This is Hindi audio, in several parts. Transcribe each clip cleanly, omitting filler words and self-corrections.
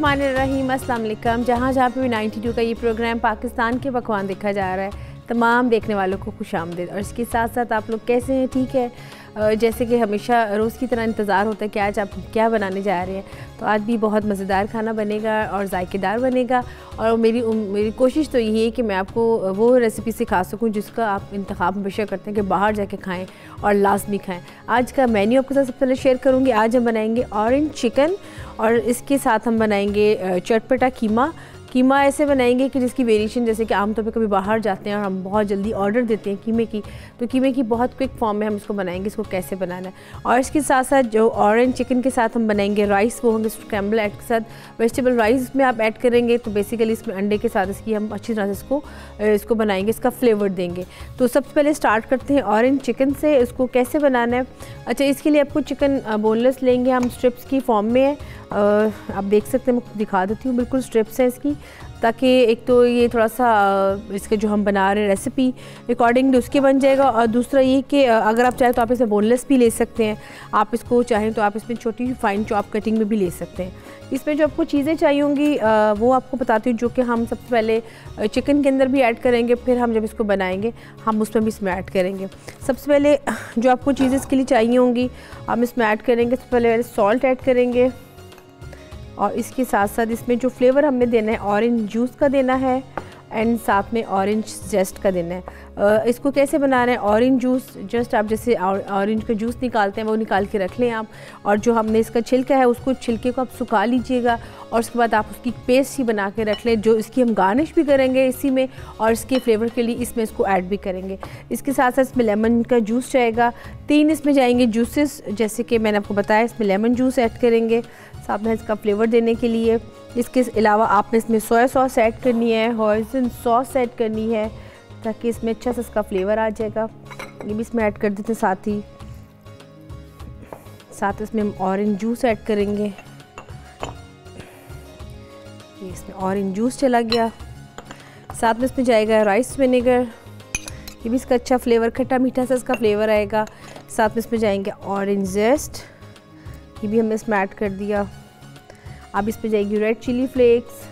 बिस्मिल्लाहिर्रहमानिर्रहीम, अस्सलाम वालेकुम। जहाँ जहाँ पे भी 92 का ये प्रोग्राम पाकिस्तान के पकवान देखा जा रहा है, तमाम देखने वालों को खुशामदीद। और इसके साथ साथ आप लोग कैसे हैं? ठीक है। जैसे कि हमेशा रोज़ की तरह इंतज़ार होता है कि आज आप क्या बनाने जा रहे हैं, तो आज भी बहुत मज़ेदार खाना बनेगा और जायकेदार बनेगा। और मेरी कोशिश तो यही है कि मैं आपको वो रेसिपी सिखा सकूं जिसका आप इंतखाब हमेशा करते हैं कि बाहर जाके खाएं और लाजमी खाएं। आज का मेन्यू आपके साथ सबसे पहले शेयर करूँगी। आज हम बनाएंगे ऑरेंज चिकन और इसके साथ हम बनाएंगे चटपटा कीमा। कीमा ऐसे बनाएंगे कि जिसकी वेरिएशन, जैसे कि आमतौर पे कभी बाहर जाते हैं और हम बहुत जल्दी ऑर्डर देते हैं कीमे की, तो कीमे की बहुत क्विक फॉर्म में हम इसको बनाएंगे, इसको कैसे बनाना है। और इसके साथ साथ जो ऑरेंज चिकन के साथ हम बनाएंगे राइस, वो होंगे स्क्रैम्बल एग के साथ वेजिटेबल राइस में आप ऐड करेंगे, तो बेसिकली इसमें अंडे के साथ इसकी हम अच्छी तरह से इसको बनाएंगे, इसका फ्लेवर देंगे। तो सबसे पहले स्टार्ट करते हैं ऑरेंज चिकन से। इसको कैसे बनाना है? अच्छा, इसके लिए आपको चिकन बोनलेस लेंगे, हम स्ट्रिप्स की फॉर्म में है। आप देख सकते हैं, मैं दिखा देती हूँ, बिल्कुल स्ट्रिप्स है इसकी, ताकि एक तो ये थोड़ा सा इसके जो हम बना रहे हैं रेसिपी अकॉर्डिंगली उसके बन जाएगा। और दूसरा ये कि अगर आप चाहें तो आप इसे बोनलेस भी ले सकते हैं, आप इसको चाहें तो आप इसमें छोटी फाइन चॉप कटिंग में भी ले सकते हैं। इसमें जो आपको चीज़ें चाहिए होंगी वो आपको बताती हूँ, जो कि हम सबसे पहले चिकन के अंदर भी ऐड करेंगे, फिर हम जब इसको बनाएंगे हम उसमें भी इसमें ऐड करेंगे। सबसे पहले जो आपको चीज़ें इसके लिए चाहिए होंगी हम इसमें ऐड करेंगे। सबसे पहले सॉल्ट ऐड करेंगे और इसके साथ साथ इसमें जो फ्लेवर हमें देना है ऑरेंज जूस का देना है एंड साथ में ऑरेंज जेस्ट का देना है। इसको कैसे बनाना है? ऑरेंज जूस जस्ट आप जैसे ऑरेंज का जूस निकालते हैं वो निकाल के रख लें आप, और जो हमने इसका छिलका है उसको छिलके को आप सुखा लीजिएगा और उसके बाद आप उसकी पेस्ट ही बना के रख लें, जो इसकी हम गार्निश भी करेंगे इसी में और इसके फ्लेवर के लिए इसमें इसको ऐड भी करेंगे। इसके साथ साथ इसमें लेमन का जूस जाएगा, 3 इसमें जाएंगे जूसेस, जैसे कि मैंने आपको बताया इसमें लेमन जूस ऐड करेंगे साथ में इसका फ्लेवर देने के लिए। इसके अलावा आपने इसमें सोया सॉस ऐड करनी है, हॉइजन सॉस ऐड करनी है, ताकि इसमें अच्छा सा इसका फ्लेवर आ जाएगा। ये भी इसमें ऐड कर देते हैं। साथ इसमें हम ऑरेंज जूस ऐड करेंगे। ये इसमें ऑरेंज जूस चला गया। साथ में इसमें जाएगा राइस विनेगर, ये भी इसका अच्छा फ्लेवर, खट्टा मीठा सा इसका फ्लेवर आएगा। साथ में इसमें जाएंगे ऑरेंज जेस्ट, ये भी हमने इसमें ऐड कर दिया। अब इस पर जाएगी रेड चिली फ्लेक्स।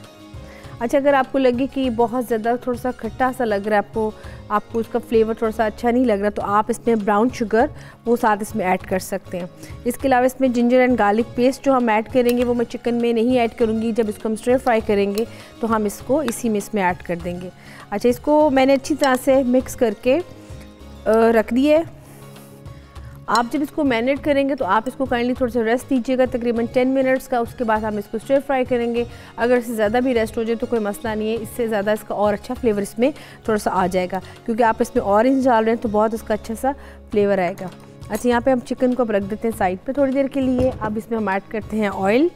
अच्छा, अगर आपको लगे कि बहुत ज़्यादा थोड़ा सा खट्टा सा लग रहा है, आपको उसका फ्लेवर थोड़ा सा अच्छा नहीं लग रहा, तो आप इसमें ब्राउन शुगर वो साथ इसमें ऐड कर सकते हैं। इसके अलावा इसमें जिंजर एंड गार्लिक पेस्ट जो हम ऐड करेंगे वो मैं चिकन में नहीं ऐड करूँगी, जब इसको हम स्टर फ्राई करेंगे तो हम इसको इसी में इसमें ऐड कर देंगे। अच्छा, इसको मैंने अच्छी तरह से मिक्स करके रख दिए। आप जब इसको मैरिनेट करेंगे तो आप इसको काइंडली थोड़ा सा रेस्ट दीजिएगा, तकरीबन 10 मिनट्स का। उसके बाद हम इसको स्टर फ्राई करेंगे। अगर इससे ज़्यादा भी रेस्ट हो जाए तो कोई मसला नहीं है, इससे ज़्यादा इसका और अच्छा फ्लेवर इसमें थोड़ा सा आ जाएगा, क्योंकि आप इसमें ऑरेंज डाल रहे हैं तो बहुत इसका अच्छा सा फ्लेवर आएगा। अच्छा, यहाँ पर हम चिकन को अब रख देते हैं साइड पर थोड़ी देर के लिए। अब इसमें हम ऐड करते हैं ऑयल।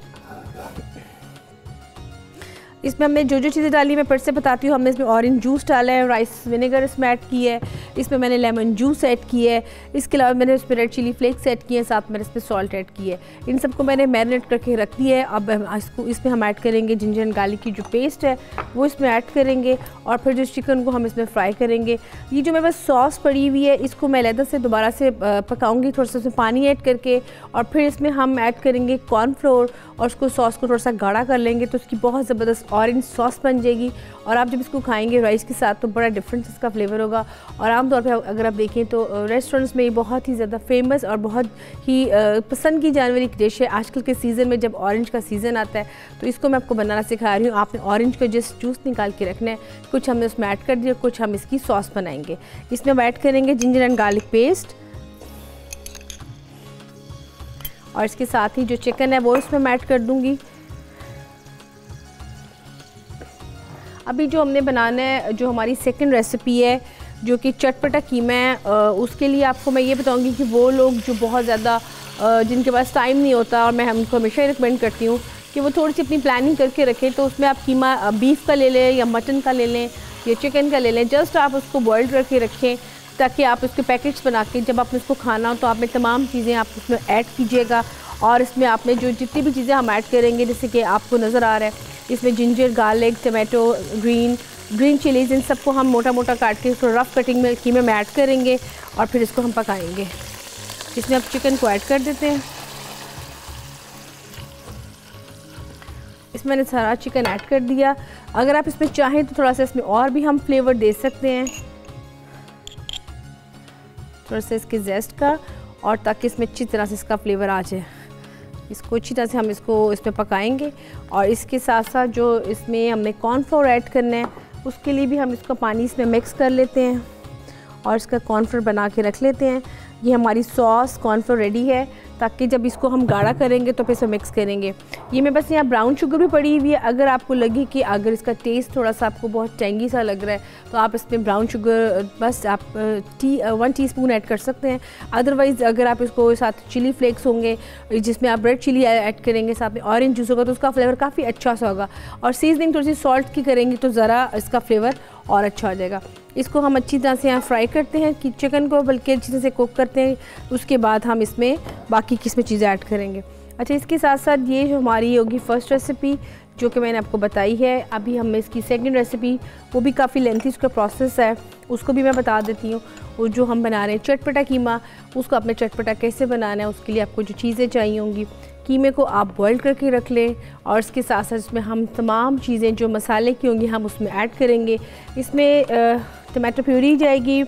इसमें हमने जो जो चीज़ें डाली मैं फिर से बताती हूँ। हमने इसमें ऑरेंज जूस डाला है, राइस विनेगर इसमें ऐड की है, इसमें मैंने लेमन जूस ऐड की है, इसके अलावा मैंने इसमें रेड चिली फ्लेक्स ऐड किए हैं, साथ मैंने इसमें सॉल्ट ऐड की है। इन सबको मैंने मैरिनेट करके रख दिया है। अब इसमें हम ऐड करेंगे जिंजर एंड गार्लिक की जो पेस्ट है वो इसमें ऐड करेंगे और फिर जो चिकन को हम इसमें फ्राई करेंगे। ये जो मेरे पास सॉस पड़ी हुई है इसको मैं अलग से दोबारा से पकाऊँगी, थोड़ा सा उसमें पानी ऐड करके, और फिर इसमें हम ऐड करेंगे कॉर्नफ्लोर और उसको सॉस को थोड़ा सा गाढ़ा कर लेंगे, तो उसकी बहुत ज़बरदस्त ऑरेंज सॉस बन जाएगी। और आप जब इसको खाएंगे राइस के साथ तो बड़ा डिफरेंस इसका फ्लेवर होगा। और आमतौर पे अगर आप देखें तो रेस्टोरेंट्स में ये बहुत ही ज़्यादा फेमस और बहुत ही पसंद की जाने वाली डिश है। आजकल के सीज़न में जब ऑरेंज का सीज़न आता है तो इसको मैं आपको बनाना सिखा रही हूँ। आपने ऑरेंज का जस्ट जूस निकाल के रखना है, कुछ हमने उसमें ऐड कर दिया, कुछ हम इसकी सॉस बनाएंगे। इसमें हम ऐड करेंगे जिंजर एंड गार्लिक पेस्ट और इसके साथ ही जो चिकन है वो इसमें मैं ऐड कर दूँगी। अभी जो हमने बनाना है, जो हमारी सेकंड रेसिपी है जो कि चटपटा कीमा है, उसके लिए आपको मैं ये बताऊंगी कि वो लोग जो बहुत ज़्यादा जिनके पास टाइम नहीं होता, और मैं हमको हमेशा रिकमेंड करती हूँ कि वो थोड़ी सी अपनी प्लानिंग करके रखें। तो उसमें आप कीमा बीफ का ले लें या मटन का ले लें या चिकन का ले लें, जस्ट आप उसको बॉयल करके रखें ताकि आप उसके पैकेट्स बना के जब आपने उसको खाना हो तो आपने तमाम चीज़ें आप उसमें ऐड कीजिएगा। और इसमें आपने जो जितनी भी चीज़ें हम ऐड करेंगे, जैसे कि आपको नज़र आ रहा है इसमें ginger, garlic, tomato, green chillies, इन सबको हम मोटा मोटा काट के इसको रफ़ कटिंग में कीमे में ऐड करेंगे और फिर इसको हम पकाएंगे। इसमें अब चिकन को ऐड कर देते हैं। इसमें मैंने सारा चिकन ऐड कर दिया। अगर आप इसमें चाहें तो थोड़ा सा इसमें और भी हम फ्लेवर दे सकते हैं, थोड़ा सा इसके जेस्ट का, और ताकि इसमें अच्छी तरह से इसका फ्लेवर आ जाए। इसको अच्छी तरह से हम इसमें पकाएंगे। और इसके साथ साथ जो इसमें हमने कॉर्नफ्लोर ऐड करना है, उसके लिए भी हम इसका पानी इसमें मिक्स कर लेते हैं और इसका कॉर्नफ्लोर बना के रख लेते हैं। ये हमारी सॉस कॉर्नफ्लोर रेडी है, ताकि जब इसको हम गाढ़ा करेंगे तो फिर इसे मिक्स करेंगे। ये मैं बस यहाँ ब्राउन शुगर भी पड़ी हुई है। अगर आपको लगे कि अगर इसका टेस्ट थोड़ा सा आपको बहुत टेंगी सा लग रहा है तो आप इसमें ब्राउन शुगर बस आप 1 टीस्पून ऐड कर सकते हैं। अदरवाइज़ अगर आप इसको साथ चिली फ्लेक्स होंगे जिसमें आप रेड चिली ऐड करेंगे, साथ में ऑरेंज जूस होगा, तो उसका फ्लेवर काफ़ी अच्छा सा होगा। और सीजनिंग थोड़ी सी सॉल्ट की करेंगे तो ज़रा इसका फ्लेवर और अच्छा हो जाएगा। इसको हम अच्छी तरह से यहाँ फ्राई करते हैं कि चिकन को बल्कि अच्छी तरह से कुक करते हैं। उसके बाद हम इसमें बाकी किस्में चीज़ें ऐड करेंगे। अच्छा, इसके साथ साथ ये जो हमारी होगी फर्स्ट रेसिपी जो कि मैंने आपको बताई है। अभी हम इसकी सेकंड रेसिपी, वो भी काफ़ी लेंथी उसका प्रोसेस है, उसको भी मैं बता देती हूँ। वो जो हम बना रहे हैं चटपटा कीमा, उसको आपने चटपटा कैसे बनाना है, उसके लिए आपको जो चीज़ें चाहिए होंगी, कीमे को आप बॉईल करके रख लें और इसके साथ साथ इसमें हम तमाम चीज़ें जो मसाले की होंगी हम उसमें ऐड करेंगे। इसमें टमाटो प्यूरी जाएगी,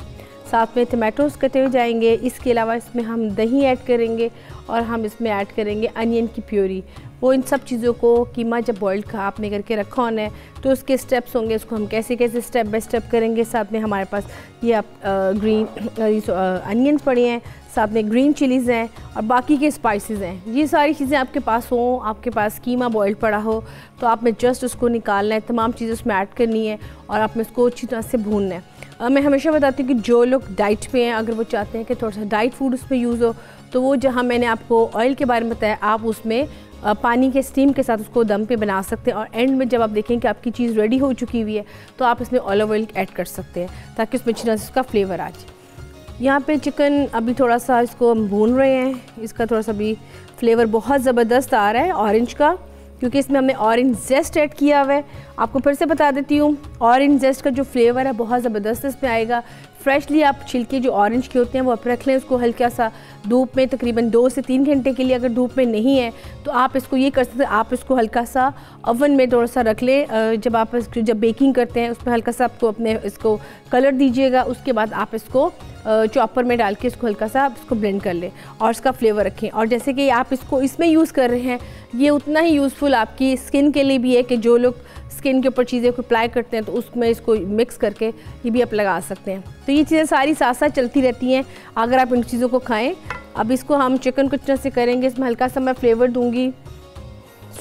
साथ में टमाटोज़ कटे हुए जाएंगे। इसके अलावा इसमें हम दही ऐड करेंगे और हम इसमें ऐड करेंगे अनियन की प्यूरी। वो इन सब चीज़ों को कीमा जब बॉईल का आपने करके रखा होना है तो उसके स्टेप्स होंगे, उसको हम कैसे कैसे स्टेप बाय स्टेप करेंगे। साथ में हमारे पास ये आप ग्रीन अनियंस पड़े हैं, साथ में ग्रीन चिलीज़ हैं और बाकी के स्पाइसेस हैं। ये सारी चीज़ें आपके पास हों, आपके पास कीमा बॉईल पड़ा हो तो आपने जस्ट उसको निकालना है, तमाम चीज़ें उसमें ऐड करनी है और आपने उसको अच्छी तरह से भूनना है। मैं हमेशा बताती हूँ कि जो लोग डाइट पे हैं, अगर वो चाहते हैं कि थोड़ा सा डाइट फूड उसमें यूज़ हो, तो वो जहाँ मैंने आपको ऑयल के बारे में बताया, आप उसमें पानी के स्टीम के साथ उसको दम पे बना सकते हैं। और एंड में जब आप देखें कि आपकी चीज़ रेडी हो चुकी हुई है तो आप इसमें ऑलिव ऑयल ऐड कर सकते हैं ताकि उसमें अच्छी तरह से उसका फ्लेवर आ जाए। यहाँ पे चिकन अभी थोड़ा सा इसको हम भून रहे हैं, इसका थोड़ा सा भी फ्लेवर बहुत ज़बरदस्त आ रहा है ऑरेंज का, क्योंकि इसमें हमने ऑरेंज जेस्ट ऐड किया हुआ है। आपको फिर से बता देती हूँ, ऑरेंज जेस्ट का जो फ्लेवर है बहुत ज़बरदस्त इसमें आएगा। फ्रेशली आप छिलके जो ऑरेंज के होते हैं वो आप रख लें, उसको हल्का सा धूप में तकरीबन 2 से 3 घंटे के लिए, अगर धूप में नहीं है तो आप इसको ये कर सकते हैं, आप इसको हल्का सा ओवन में थोड़ा सा रख लें। जब बेकिंग करते हैं उसमें हल्का सा आपको अपने इसको कलर दीजिएगा। उसके बाद आप इसको चॉपर में डाल के इसको हल्का सा इसको ब्लेंड कर लें और इसका फ्लेवर रखें। और जैसे कि आप इसको इसमें यूज़ कर रहे हैं, ये उतना ही यूज़फुल आपकी स्किन के लिए भी है कि जो लोग स्किन के ऊपर चीज़ें को अप्लाई करते हैं तो उसमें इसको मिक्स करके ये भी आप लगा सकते हैं। तो ये चीज़ें सारी साथ साथ चलती रहती हैं अगर आप इन चीज़ों को खाएं। अब इसको हम चिकन को इस तरह से करेंगे, इसमें हल्का सा मैं फ्लेवर दूंगी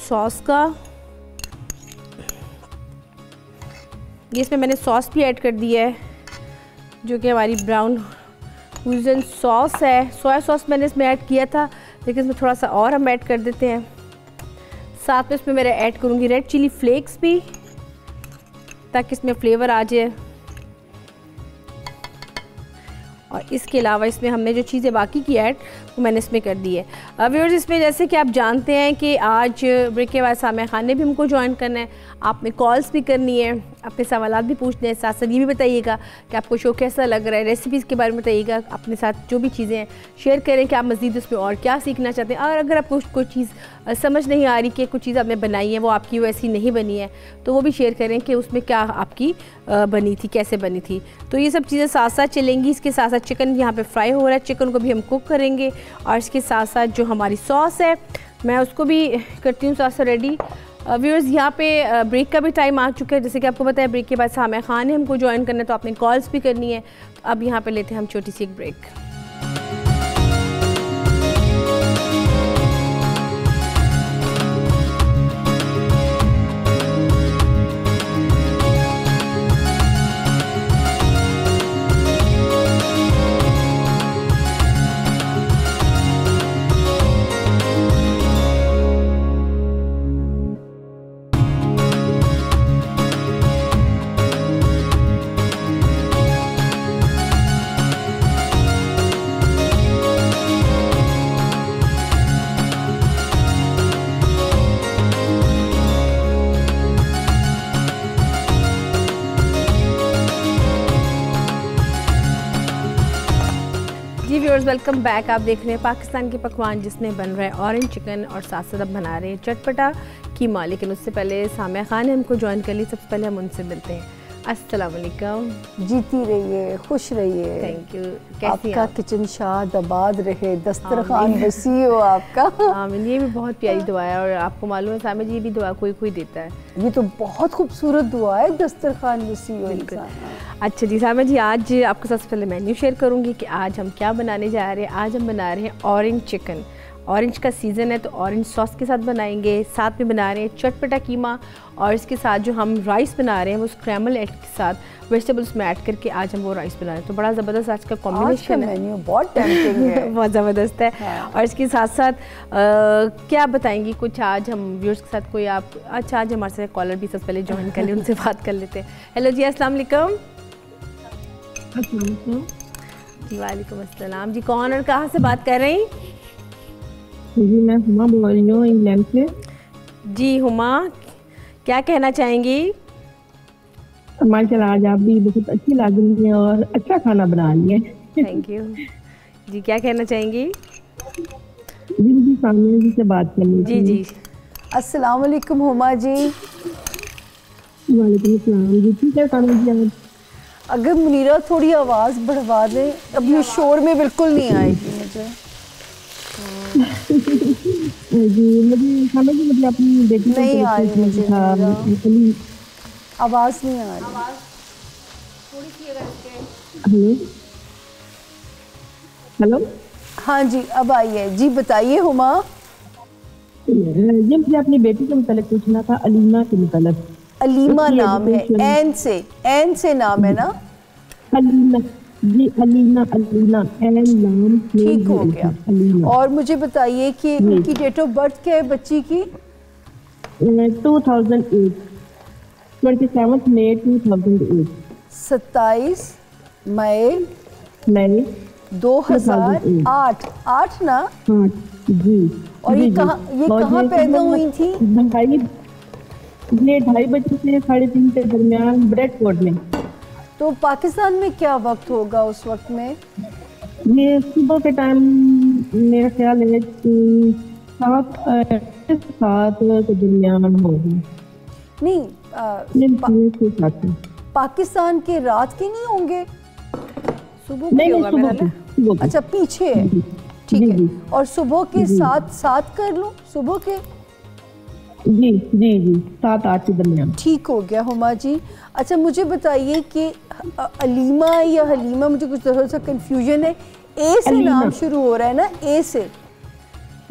सॉस का। ये इसमें मैंने सॉस भी ऐड कर दिया है जो कि हमारी ब्राउन फ्यूजन सॉस है। सोया सॉस मैंने इसमें ऐड किया था, लेकिन इसमें थोड़ा सा और हम ऐड कर देते हैं। साथ में इसमें मैं ऐड करूँगी रेड चिली फ्लेक्स भी, ताकि इसमें फ्लेवर आ जाए। और इसके अलावा इसमें हमने जो चीज़ें बाकी की ऐड वो मैंने इसमें कर दी है। व्यूअर्स, इसमें जैसे कि आप जानते हैं कि आज ब्रेक के बाद सामिया खान ने भी हमको ज्वाइन करना है, आपने कॉल्स भी करनी है, अपने सवालात भी पूछने हैं, साथ साथ ये भी बताइएगा कि आपको शो कैसा लग रहा है, रेसिपीज़ के बारे में बताइएगा, अपने साथ जो भी चीज़ें हैं शेयर करें कि आप मज़ीद उसमें और क्या सीखना चाहते हैं। और अगर आपको कोई चीज़ समझ नहीं आ रही कि कुछ चीज़ आपने बनाई है वो आपकी वैसी नहीं बनी है, तो वो भी शेयर करें कि उसमें क्या आपकी बनी थी, कैसे बनी थी। तो ये सब चीज़ें साथ साथ चलेंगी। इसके साथ साथ चिकन यहाँ पे फ्राई हो रहा है, चिकन को भी हम कुक करेंगे और इसके साथ साथ जो हमारी सॉस है मैं उसको भी करती हूँ साथ साथ रेडी। व्यूअर्स, यहाँ पे ब्रेक का भी टाइम आ चुका है। जैसे कि आपको पता है ब्रेक के बाद सामिया खान ने हमको ज्वाइन करना है, तो आपने कॉल्स भी करनी है। तो अब यहाँ पे लेते हैं हम छोटी सी एक ब्रेक। Viewers, welcome back. आप देख रहे हैं पाकिस्तान के पकवान जिसमें बन रहा है ऑरेंज चिकन और साथ साथ अब बना रहे हैं चटपटा कीमा। लेकिन उससे पहले सामिया खान ने हमको ज्वाइन कर ली। सबसे पहले हम उनसे मिलते हैं। अस्सलाम वालेकुम। जीती रहिए, खुश रहिए। Thank you. आपका किचन शाद आबाद रहे, दस्तरखान वसी हो आपका। आमीन। ये भी बहुत प्यारी दुआ है और आपको मालूम है सामिया जी, ये भी दुआ कोई कोई देता है। ये तो बहुत खूबसूरत दुआ है, दस्तरखान वसी हो। अच्छा जी सामिया जी, आज आपके साथ पहले मेन्यू शेयर करूँगी कि आज हम क्या बनाने जा रहे हैं। आज हम बना रहे हैं ऑरेंज चिकन। ऑरेंज का सीज़न है तो ऑरेंज सॉस के साथ बनाएंगे। साथ में बना रहे हैं चटपटा कीमा और इसके साथ जो हम राइस बना रहे हैं वो स्क्रैम्बल एग के साथ वेजिटेबल्स में ऐड करके आज हम वो राइस बना रहे हैं। तो बड़ा ज़बरदस्त आज का कॉम्बिनेशन है। मेन्यू बहुत टेम्पटिंग है। बहुत ज़बरदस्त है। हाँ। और इसके साथ साथ क्या बताएंगी कुछ आज हम व्यूअर्स के साथ? कोई आप अच्छा, आज हमारे साथ कॉलर भी सबसे पहले ज्वाइन कर ले, उनसे बात कर लेते हैं। हेलो जी, अस्सलाम वालेकुम। जी वालेकुम अस्सलाम जी। कौन और कहाँ से बात कर रहे हैं? जी मैं हुमा बोल रही हूँ इंग्लैंड से। जी हुमा, क्या कहना चाहेंगी? माशाल्लाह आज आप भी बहुत अच्छी लग रही हैं और अच्छा खाना बना रही हैं। थैंक यू जी। क्या कहना चाहेंगी? जी मुझे सामने जी से बात करनी थी। जी जी। अस्सलाम वालेकुम हुमा जी। वालेकुम अस्सलाम जी। ठीक है सामने जी, आप अगर मुनीरा थोड़ी आवाज़ बढ़वा दें, अब ये शोर में बिल्कुल नहीं आएगी मुझे। जी मुझे खाना जी मतलब अपनी बेटी नहीं आ रही, मुझे आवाज़ नहीं आ रही। थोड़ी सी हेलो हेलो। हाँ जी अब आई है जी, बताइए हुमा। जी मुझे अपनी बेटी के मतलब पूछना था, अलीमा के मतलब। अलीमा नाम है, एन से नाम है ना? अलीमा जी, अलीना अलीना एन नाम। ठीक हो गया। और मुझे बताइए कि उनकी डेट ऑफ बर्थ क्या है बच्ची की? 2008, 27 मई 2008। 27 मई 2008। 8 ना? 8 जी। और ये कहाँ पैदा हुई थी? ये 2:30 बजे से 3:30 के दरमियान ब्रेडफोर्ड में। तो पाकिस्तान में क्या वक्त होगा उस वक्त में? ये सुबह के टाइम मेरा ख्याल है 7 के दरमियान होगी। नहीं पाकिस्तान के रात के नहीं होंगे? सुबह के होगा मेरा ख्याल। अच्छा पीछे है, ठीक है। और सुबह के 7 कर लो, सुबह के। जी जी जी 7-8 के दरमियान। ठीक हो गया हुमा जी। अच्छा मुझे बताइए कि अलीमा या हलीमा, मुझे कुछ थोड़ा सा कंफ्यूजन है। ए से नाम शुरू हो रहा है ना? ए से?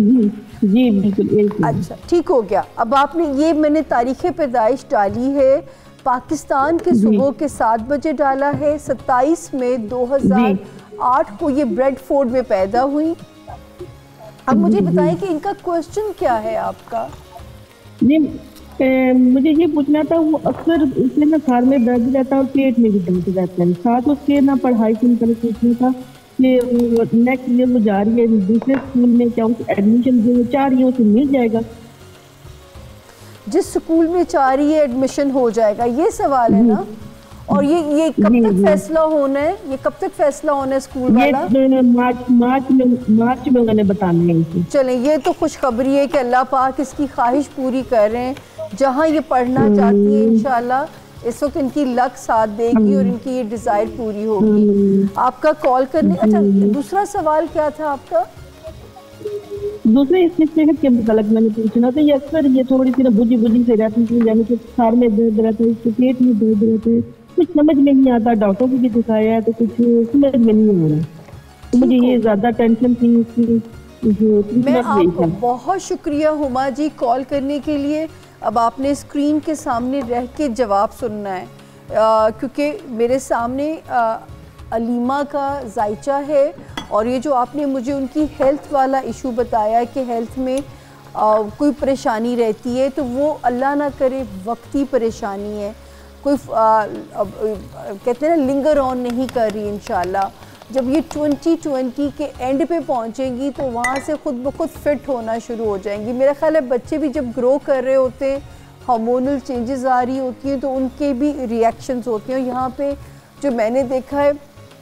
जी जी बिल्कुल ए से। अच्छा ठीक हो गया। अब आपने ये, मैंने तारीख़ पैदाइश डाली है पाकिस्तान के सुबह के 7 बजे डाला है। 27 मई 2008 को ये ब्रेडफोर्ड में पैदा हुई। अब मुझे बताएं कि इनका क्वेश्चन क्या है आपका? जी मुझे ये पूछना था, वो अक्सर उसमें ना सार में दर्द रहता है और पेट में भी दर्द रहता है। साथ उसके ना पढ़ाई के मतलब पूछना था कि नेक्स्ट ईयर वो जा रही है दूसरे स्कूल में, क्या उसे एडमिशन जो चाह रही है उसे मिल जाएगा? जिस स्कूल में चाह रही है एडमिशन हो जाएगा, ये सवाल है ना? और ये कब तक फैसला होना है? ये कब तक फैसला होना है स्कूल वाला? मार्च में उन्होंने बताना है। चलें, ये तो खुशखबरी है कि अल्लाह पाक इसकी ख्वाहिश पूरी कर रहे हैं। जहाँ ये पढ़ना चाहती है इंशाल्लाह इस वक्त इनकी लक साथ देगी और इनकी ये डिज़ायर पूरी होगी। आपका कॉल करने, अच्छा दूसरा सवाल क्या था आपका? दूसरे इसकी सेहत के मुताबिक मैंने पूछना था। ये अक्सर ये थोड़ी सी ना बुझी से रहती है, यानी कि सार में दर्द रहता है, इसके पेट में दर्द रहता है, कुछ समझ में नहीं आता। डॉक्टर को भी दिखाया है तो कुछ समझ में नहीं आ रहा। तो मुझे ये ज़्यादा टेंशन थी इसकी। मैं आपको बहुत शुक्रिया हुमा जी कॉल करने के लिए। अब आपने स्क्रीन के सामने रह के जवाब सुनना है, क्योंकि मेरे सामने अलीमा का जायचा है। और ये जो आपने मुझे उनकी हेल्थ वाला इशू बताया कि हेल्थ में कोई परेशानी रहती है, तो वो अल्लाह ना करे वक्ती परेशानी है, कोई कहते हैं ना लिंगर ऑन नहीं कर रही। इंशाल्लाह जब ये 2020 के एंड पे पहुंचेंगी तो वहाँ से खुद ब खुद फिट होना शुरू हो जाएंगी। मेरा ख्याल है बच्चे भी जब ग्रो कर रहे होते हैं, हार्मोनल चेंजेस आ रही होती हैं, तो उनके भी रिएक्शंस होते हैं। यहाँ पे जो मैंने देखा है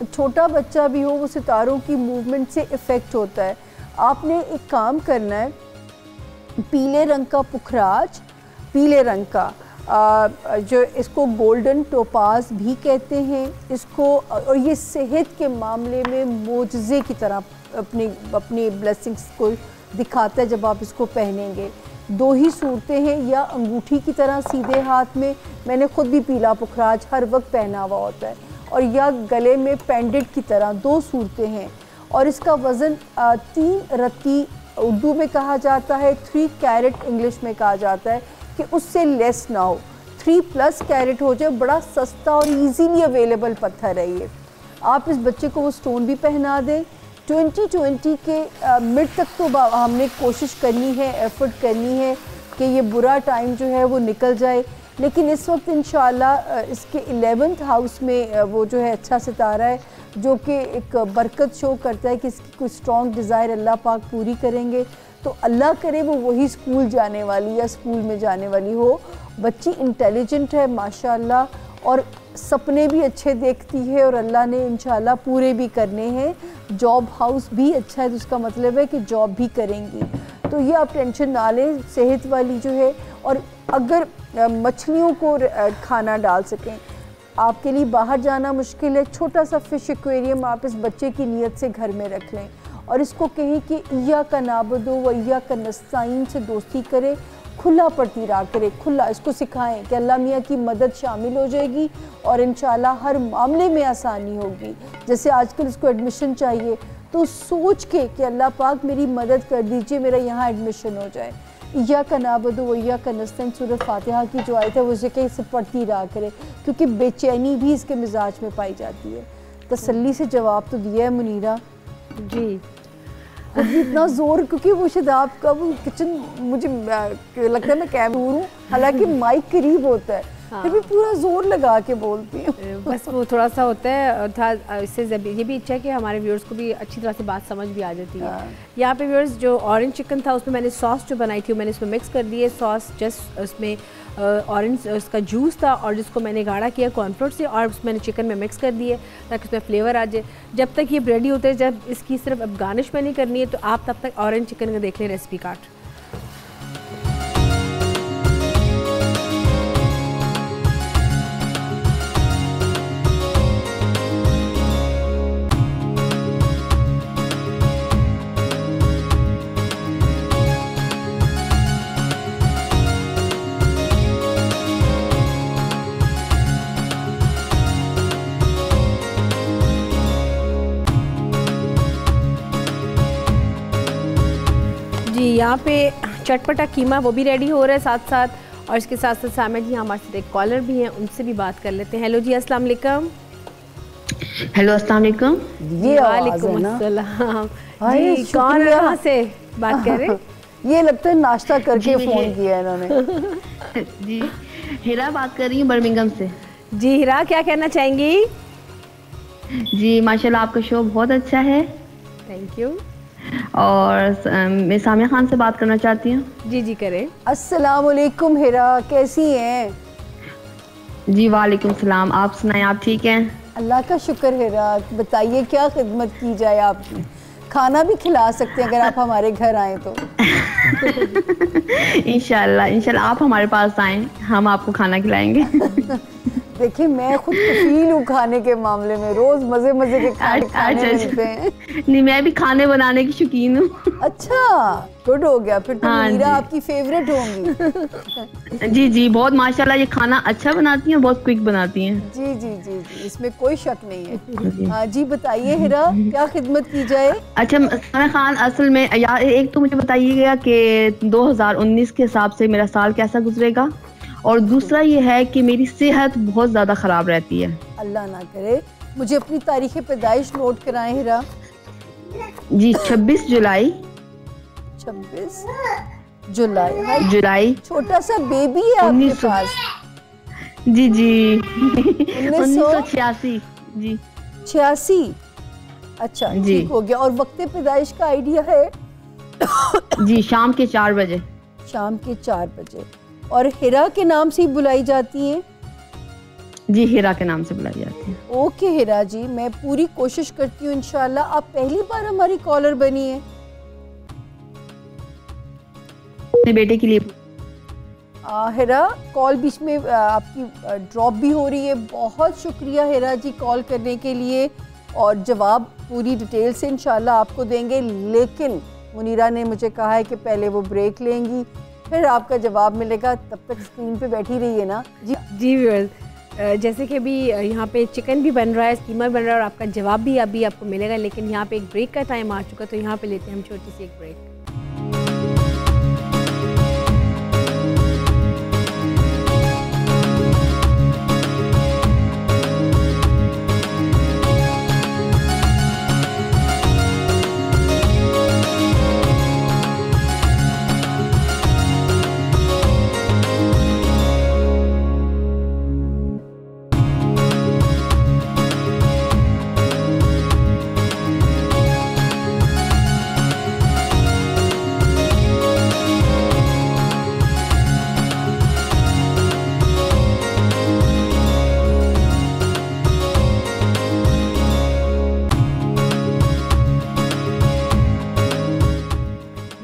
छोटा बच्चा भी हो वो सितारों की मूवमेंट से इफ़ेक्ट होता है। आपने एक काम करना है, पीले रंग का पुखराज, पीले रंग का जो इसको गोल्डन टोपाज भी कहते हैं इसको, और ये सेहत के मामले में मोजज़े की तरह अपनी ब्लेसिंग्स को दिखाता है जब आप इसको पहनेंगे। 2 ही सूरतें हैं, या अंगूठी की तरह सीधे हाथ में, मैंने खुद भी पीला पुखराज हर वक्त पहना हुआ होता है, और या गले में पेंडेंट की तरह 2 सूरतें हैं। और इसका वज़न 3 रत्ती उर्दू में कहा जाता है, 3 कैरेट इंग्लिश में कहा जाता है कि उससे लेस ना हो, 3+ कैरेट हो जाए। बड़ा सस्ता और इजीली अवेलेबल पत्थर है ये। आप इस बच्चे को वो स्टोन भी पहना दें। 2020 के मिड तक तो हमने कोशिश करनी है, एफर्ट करनी है कि ये बुरा टाइम जो है वो निकल जाए, लेकिन इस वक्त इंशाल्लाह इसके 11th हाउस में वो जो है अच्छा सितारा है जो कि एक बरकत शो करता है कि इसकी कोई स्ट्रॉन्ग डिज़ायर अल्लाह पाक पूरी करेंगे। तो अल्लाह करे वो वही स्कूल जाने वाली या स्कूल में जाने वाली हो। बच्ची इंटेलिजेंट है माशाल्लाह, और सपने भी अच्छे देखती है, और अल्लाह ने इंशाल्लाह पूरे भी करने हैं। जॉब हाउस भी अच्छा है, तो उसका मतलब है कि जॉब भी करेंगी। तो ये आप टेंशन ना लें, सेहत वाली जो है। और अगर मछलियों को खाना डाल सकें, आपके लिए बाहर जाना मुश्किल है, छोटा सा फ़िश एक्वेरियम आप इस बच्चे की नीयत से घर में रख लें, और इसको कहें कि इय्याका नाबुदु व इय्याका नस्ताईन से दोस्ती करे, खुला पड़तीरा करे, खुला इसको सिखाएं कि अल्लाह मियाँ की मदद शामिल हो जाएगी और इंशाल्लाह हर मामले में आसानी होगी। जैसे आजकल इसको एडमिशन चाहिए, तो सोच के कि अल्लाह पाक मेरी मदद कर दीजिए, मेरा यहाँ एडमिशन हो जाए। इय्याका नाबुदु व इय्याका नस्ताईन सूरत फातिहा की जो आयत है वो इसे इसे पढ़ती रहा करे, क्योंकि बेचैनी भी इसके मिजाज में पाई जाती है। तसल्ली से जवाब तो दिया है मुनीरा जी। अभी इतना जोर, क्योंकि वो शायद का वो किचन मुझे लगता है मैं कैम दूर हूँ, हालांकि माइक करीब होता है, हाँ। फिर भी पूरा जोर लगा के बोलती हूँ। बस वो थोड़ा सा होता है था। इससे ये भी इच्छा है कि हमारे व्यूअर्स को भी अच्छी तरह से बात समझ भी आ जाती है। हाँ। यहाँ पे व्यूअर्स जो ऑरेंज चिकन था उसमें मैंने सॉस जो बनाई थी मैंने इसमें मिक्स कर दी है। सॉस जस्ट उसमें ऑरेंज उसका जूस था और जिसको मैंने गाढ़ा किया कॉर्नफ्लोर से, और उसमें मैंने चिकन में मिक्स कर दिए ताकि उसमें फ्लेवर आ जाए। जब तक ये रेडी होते हैं, जब इसकी सिर्फ अब गार्निश मैंने करनी है, तो आप तब तक ऑरेंज चिकन का देख लें रेसिपी कार्ड। यहाँ पे चटपटा कीमा वो भी रेडी हो रहा है साथ साथ, और इसके साथ साथ सामने जी हमारे साथ एक कॉलर भी हैं, उनसे भी बात कर लेते हैं। हेलो जी, अस्सलाम वालेकुम। हेलो अस्सलाम वालेकुम। ये वालेकुम अस्सलाम जी, कौन कहाँ से बात कर रहे हैं? ये लगता है नाश्ता करके फ़ोन किया है इन्होंने। जी हिरा बात कर रही हूँ बर्मिंघम से। जी हिरा, क्या कहना चाहेंगी? जी माशाल्लाह आपका शो बहुत अच्छा है। Thank you. और मैं सामिया खान से बात करना चाहती हूँ। जी जी करें। अस्सलाम वालेकुम हिरा, कैसी हैं? जी वालेकुम सलाम, आप सुनाएं, आप ठीक हैं? अल्लाह का शुक्र हिरा, बताइए क्या खिदमत की जाए आपकी? खाना भी खिला सकते हैं अगर आप हमारे घर आएँ तो। इंशाल्लाह इंशाल्लाह आप हमारे पास आएँ, हम आपको खाना खिलाएंगे। देखिए मैं खुद कफील हूँ खाने के मामले में, रोज मजे मजे के खाने मिलते हैं। नहीं मैं भी खाने बनाने की शौकीन हूँ। अच्छा गुड हो गया, फिर तो मीरा आपकी फेवरेट होंगी। जी जी बहुत माशाल्लाह, ये खाना अच्छा बनाती हैं, बहुत क्विक बनाती हैं। जी जी जी जी इसमें कोई शक नहीं है। हाँ जी बताइए हिरा, क्या खिदमत की जाए? अच्छा सामिया खान, असल में यार एक तो मुझे बताइएगा कि 2019 के हिसाब से मेरा साल कैसा गुजरेगा, और दूसरा ये है कि मेरी सेहत बहुत ज़्यादा ख़राब रहती है। अल्लाह ना करे। मुझे अपनी तारीख़ पैदाइश नोट कराएं हिरा। जी 26 जुलाई। 26 जुलाई। छोटा सा बेबी है आपके पास? जी जी 1986। जी 86। अच्छा ठीक हो गया। और वक्त पैदाइश का आइडिया है? जी शाम के 4 बजे। शाम के 4 बजे। और हिरा के नाम से ही बुलाई जाती हैं? जी, हीरा के नाम से बुलाई जाती है। ओके हीरा जी, मैं पूरी कोशिश करती हूँ इंशाल्लाह। आप पहली बार हमारी कॉलर बनी है? अपने बेटे के लिए। हीरा, कॉल बीच में आपकी ड्रॉप भी हो रही है। बहुत शुक्रिया हीरा जी कॉल करने के लिए, और जवाब पूरी डिटेल से इंशाल्लाह आपको देंगे। लेकिन मुनीरा ने मुझे कहा है कि पहले वो ब्रेक लेंगी, फिर आपका जवाब मिलेगा। तब तक स्क्रीन पे बैठी रहिए ना जी व्यूअर्स, जैसे कि अभी यहाँ पे चिकन भी बन रहा है, कीमा बन रहा है, और आपका जवाब भी अभी आपको मिलेगा। लेकिन यहाँ पे एक ब्रेक का टाइम आ चुका, तो यहाँ पे लेते हैं हम छोटी सी एक ब्रेक।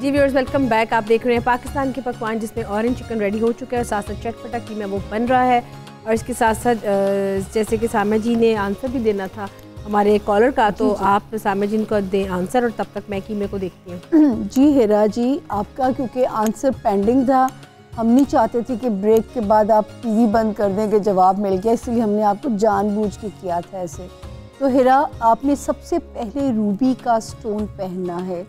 Viewers, welcome back. आप देख रहे हैं पाकिस्तान के पकवान, जिसमें ऑरेंज चिकन रेडी हो चुका है और साथ साथ चटपटा कीमा वो बन रहा है। और इसके साथ साथ जैसे कि सामा जी ने आंसर भी देना था हमारे कॉलर का, तो आप सामा जी को दें आंसर, और तब तक मैं कीमे को देखती हूँ। जी हीरा जी, आपका क्योंकि आंसर पेंडिंग था, हम नहीं चाहते थे कि ब्रेक के बाद आप टीवी बंद कर दें कि जवाब मिल गया, इसलिए हमने आपको जानबूझ के किया था ऐसे। तो हीरा, आपने सबसे पहले रूबी का स्टोन पहनना है।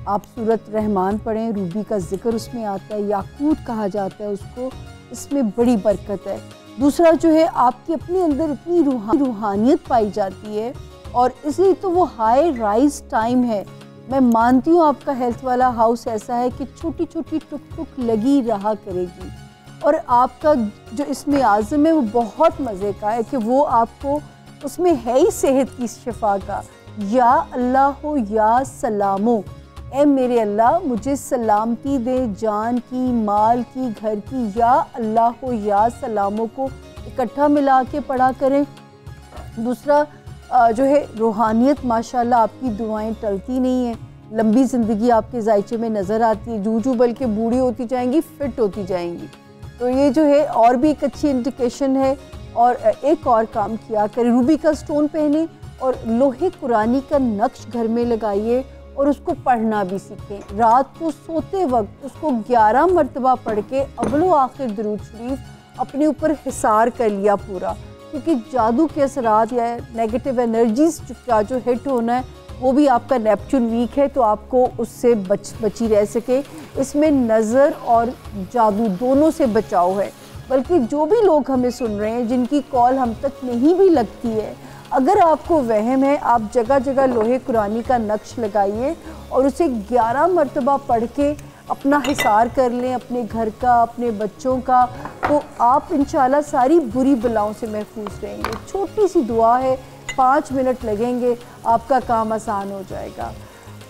आप सूरत रहमान पढ़ें, रूबी का जिक्र उसमें आता है, याकूत कहा जाता है उसको, इसमें बड़ी बरकत है। दूसरा जो है, आपके अपने अंदर इतनी रूहानियत पाई जाती है, और इसलिए तो वो हाई राइज टाइम है। मैं मानती हूँ आपका हेल्थ वाला हाउस ऐसा है कि छोटी छोटी टुक टुक लगी रहा करेगी, और आपका जो इसमें आज़म है वो बहुत मज़े का है कि वो आपको उसमें है ही सेहत की शिफा का। या अल्लाह हो या सलामो, ए मेरे अल्लाह मुझे सलामती दे, जान की, माल की, घर की। या अल्लाह हो या सलामों को इकट्ठा मिला के पढ़ा करें। दूसरा जो है रूहानियत, माशाल्लाह आपकी दुआएं टलती नहीं हैं, लंबी ज़िंदगी आपके जायचे में नज़र आती है। जू बल्कि बूढ़ी होती जाएंगी, फिट होती जाएंगी। तो ये जो है और भी एक अच्छी इंडिकेशन है। और एक और काम किया करें, रूबी का स्टोन पहने और लोहे कुरानी का नक्श घर में लगाइए, और उसको पढ़ना भी सीखें। रात को सोते वक्त उसको 11 मरतबा पढ़ के अव्वलो आखिर दुरूद शरीफ अपने ऊपर हिसार कर लिया पूरा, क्योंकि जादू के असरात या नेगेटिव एनर्जीज का जो हिट होना है, वो भी आपका नेपच्यून वीक है, तो आपको उससे बची रह सके। इसमें नज़र और जादू दोनों से बचाव है। बल्कि जो भी लोग हमें सुन रहे हैं, जिनकी कॉल हम तक नहीं भी लगती है, अगर आपको वहम है, आप जगह जगह लोहे कुरानी का नक्श लगाइए और उसे 11 मरतबा पढ़ के अपना हिसार कर लें, अपने घर का, अपने बच्चों का, तो आप इंशाल्लाह सारी बुरी बलाओं से महफूज रहेंगे। छोटी सी दुआ है, 5 मिनट लगेंगे, आपका काम आसान हो जाएगा।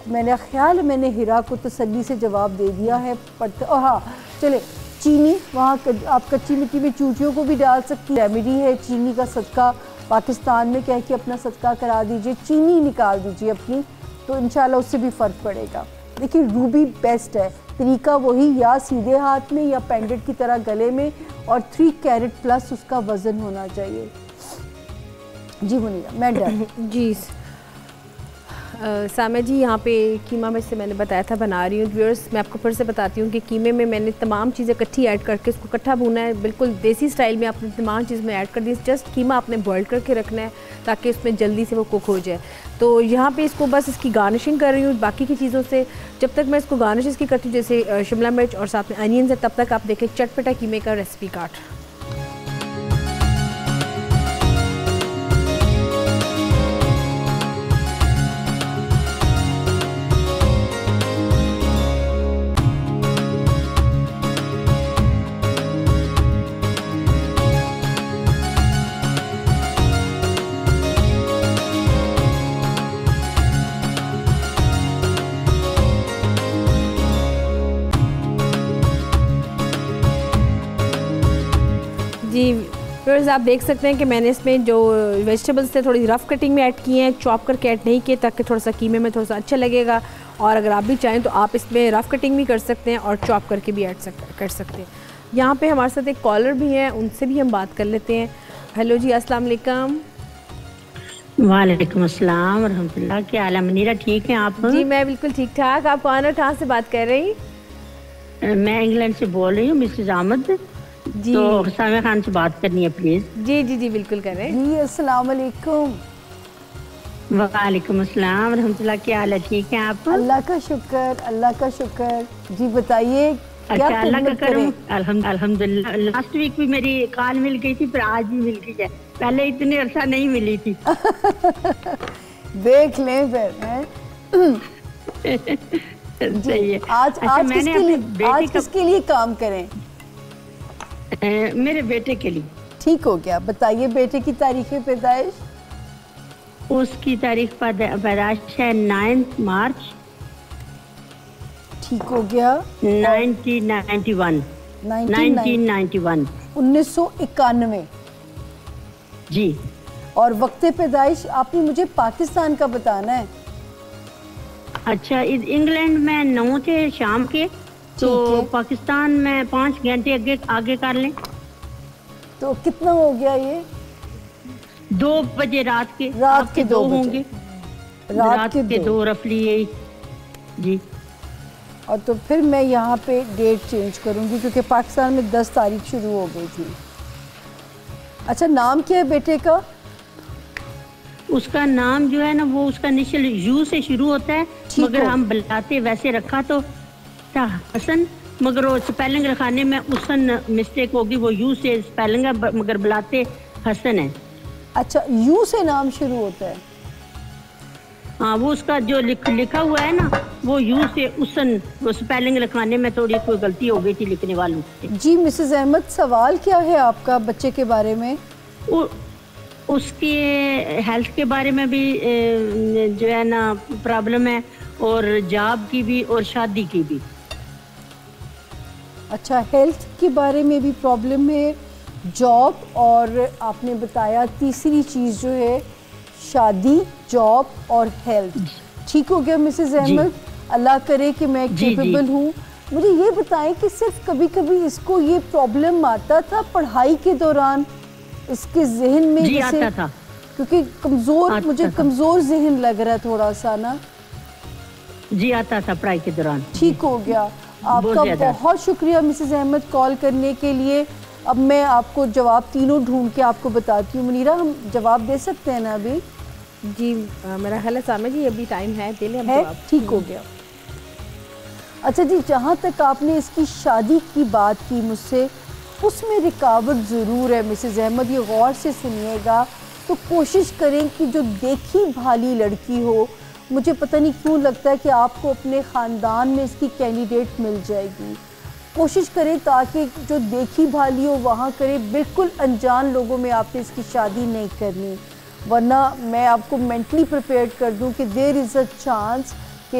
मैंने ख्याल मैंने हीरा को तसल्ली से जवाब दे दिया है। पढ़ते हाँ चले, चीनी वहाँ आप कच्ची मिट्टी में चूटियों को भी डाल सकती, रेमेडी है। चीनी का सदका पाकिस्तान में कह के अपना सदका करा दीजिए, चीनी निकाल दीजिए अपनी, तो इंशाल्लाह उससे भी फ़र्क पड़ेगा। देखिए रूबी बेस्ट है, तरीका वही, या सीधे हाथ में या पेंडेंट की तरह गले में, और 3 कैरेट प्लस उसका वज़न होना चाहिए। जी मुनीरा, मैं डर जी सामा जी, यहाँ पे कीमा में से मैंने बताया था बना रही हूँ। व्यूअर्स, मैं आपको फिर से बताती हूँ कि कीमे में मैंने तमाम चीज़ें इकट्ठी ऐड करके उसको इकट्ठा भूना है, बिल्कुल देसी स्टाइल में आपने तमाम चीज़ में ऐड कर दी। जस्ट कीमा आपने बॉईल करके रखना है ताकि उसमें जल्दी से वो कुक हो जाए। तो यहाँ पे इसको बस इसकी गार्निशिंग कर रही हूँ बाकी की चीज़ों से। जब तक मैं इसको गार्निश इसकी करती हूँ, जैसे शिमला मिर्च और साथ में अनियंस है, तब तक आप देखें चटपटा कीमे का रेसिपी कार्ड। व्यूअर्स आप देख सकते हैं कि मैंने इसमें जो वेजिटेबल्स थे थोड़ी रफ़ कटिंग में ऐड किए हैं, चॉप करके ऐड नहीं किए ताकि थोड़ा सा कीमे में थोड़ा सा अच्छा लगेगा। और अगर आप भी चाहें तो आप इसमें रफ़ कटिंग भी कर सकते हैं और चॉप करके भी कर सकते हैं। यहाँ पे हमारे साथ एक कॉलर भी हैं, उनसे भी हम बात कर लेते हैं। हेलो जी, अस्सलाम वालेकुम। वालेकुम अस्सलाम रहमतुल्लाह। क्या हाल है मुनीरा, ठीक हैं आप? जी मैं बिल्कुल ठीक ठाक। आप कौन और कहाँ से बात कर रही? मैं इंग्लैंड से बोल रही हूँ, मिसेस अहमद जी। तो सामिया खान से बात करनी है प्लीज। जी जी जी बिल्कुल करें। जी अस्सलाम वालेकुम। वालेकुम अस्सलाम रहमतुल्लाह। क्या हाल है, ठीक हैं आप? अल्लाह का शुक्र, अल्लाह का शुक्र। जी बताइए क्या अच्छा, अल्लाह का खिदमत करम। करें? अल्हम्दुलिल्लाह। लास्ट वीक भी मेरी कॉल मिल गई थी, फिर आज भी मिल गई है, पहले इतने अरसा नहीं मिली थी। देख लें फिर हैं? सही है। आज अच्छा, आज मैंने किसके अपने लिए, आज बेटे किसके लिए काम करें? मेरे बेटे के लिए। ठीक हो गया, बताइए बेटे की तारीख पैदाइश। उसकी तारीख पैदाइश है 9 मार्च ठीक हो गया। 1991। 1991 जी। और वक्त पैदाइश आपने मुझे पाकिस्तान का बताना है। अच्छा, इंग्लैंड में 9 थे शाम के, तो है। पाकिस्तान में 5 घंटे आगे कर लें तो कितना हो गया ये? 2 बजे रात के। रात आपके के 2 2 बजे। होंगे। रात के 2 रफली यही। जी। और तो फिर मैं यहाँ पे डेट चेंज करूँगी क्योंकि पाकिस्तान में 10 तारीख शुरू हो गई थी। अच्छा, नाम क्या है बेटे का? उसका नाम जो है ना, वो उसका इनिशियल यू से शुरू होता है, मगर हम बुलाते वैसे रखा तो था हसन, मगर वो स्पेलिंग रखाने में उसन मिस्टेक होगी, वो यू से स्पेलिंग है मगर बुलाते हसन है। अच्छा, यू से नाम शुरू होता है? हाँ, वो उसका जो लिखा हुआ है ना, वो यू से उसन, वो स्पेलिंग लिखवाने में थोड़ी कोई गलती हो गई थी लिखने वालों से। जी मिसेस अहमद, सवाल क्या है आपका बच्चे के बारे में? उसके हेल्थ के बारे में भी जो है ना प्रॉब्लम है, और जॉब की भी और शादी की भी। अच्छा, हेल्थ के बारे में भी प्रॉब्लम है, जॉब, और आपने बताया तीसरी चीज़ जो है शादी, जॉब और हेल्थ। ठीक हो गया मिसेस अहमद, अल्लाह करे कि मैं केपेबल हूँ। मुझे ये बताएं कि सिर्फ कभी कभी इसको ये प्रॉब्लम आता था पढ़ाई के दौरान, इसके जहन में? जी, आता था। क्योंकि कमज़ोर जहन लग रहा है थोड़ा सा ना। जी, आता था पढ़ाई के दौरान। ठीक हो गया, आपका बहुत शुक्रिया मिसेस अहमद कॉल करने के लिए। अब मैं आपको जवाब तीनों ढूंढ के आपको बताती हूँ। मुनीरा, हम जवाब दे सकते हैं ना अभी? जी मेरा ख्याल है सामिया जी अभी टाइम है, दे लें हम है? जवाब। ठीक हो गया। अच्छा जी, जहाँ तक आपने इसकी शादी की बात की मुझसे, उसमें रुकावट ज़रूर है मिसेस अहमद, ये गौर से सुनिएगा। तो कोशिश करें कि जो देखी भाली लड़की हो, मुझे पता नहीं क्यों लगता है कि आपको अपने ख़ानदान में इसकी कैंडिडेट मिल जाएगी। कोशिश करें ताकि जो देखी भाली हो वहाँ करें, बिल्कुल अनजान लोगों में आपने इसकी शादी नहीं करनी, वरना मैं आपको मेंटली प्रिपेयर्ड कर दूं कि देयर इज़ अ चांस कि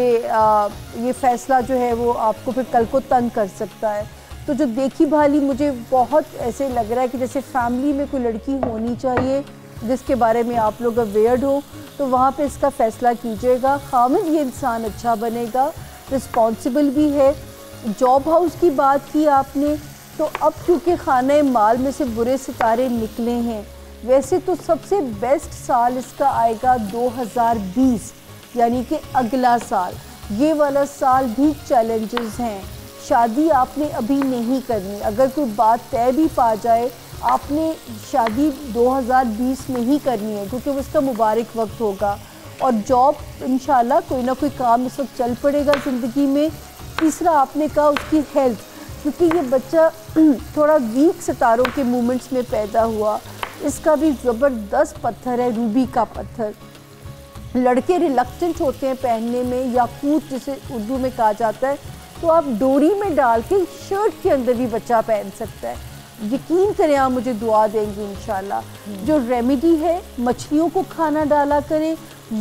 ये फ़ैसला जो है वो आपको फिर कल को तंग कर सकता है। तो जो देखी भाली मुझे बहुत ऐसे लग रहा है कि जैसे फैमिली में कोई लड़की होनी चाहिए जिसके बारे में आप लोग अवेयर्ड हो, तो वहाँ पे इसका फ़ैसला कीजिएगा। खामिद ये इंसान अच्छा बनेगा, रिस्पॉन्सिबल भी है। जॉब हाउस की बात की आपने, तो अब क्योंकि खाने माल में से बुरे सितारे निकले हैं, वैसे तो सबसे बेस्ट साल इसका आएगा 2020, यानी कि अगला साल। ये वाला साल भी चैलेंजेस हैं। शादी आपने अभी नहीं करनी, अगर कोई बात तय भी पा जाए आपने शादी 2020 में ही करनी है, क्योंकि वो इसका मुबारक वक्त होगा। और जॉब इंशाल्लाह कोई ना कोई काम इस वक्त चल पड़ेगा ज़िंदगी में। तीसरा आपने कहा उसकी हेल्थ, क्योंकि ये बच्चा थोड़ा वीक सितारों के मूवमेंट्स में पैदा हुआ, इसका भी ज़बरदस्त पत्थर है, रूबी का पत्थर। लड़के रिलक्टेंट होते हैं पहनने में, याकूत जिसे उर्दू में कहा जाता है, तो आप डोरी में डाल के शर्ट के अंदर भी बच्चा पहन सकता है। यकीन करें, आप मुझे दुआ देंगी इंशाल्लाह। जो रेमेडी है, मछलियों को खाना डाला करें,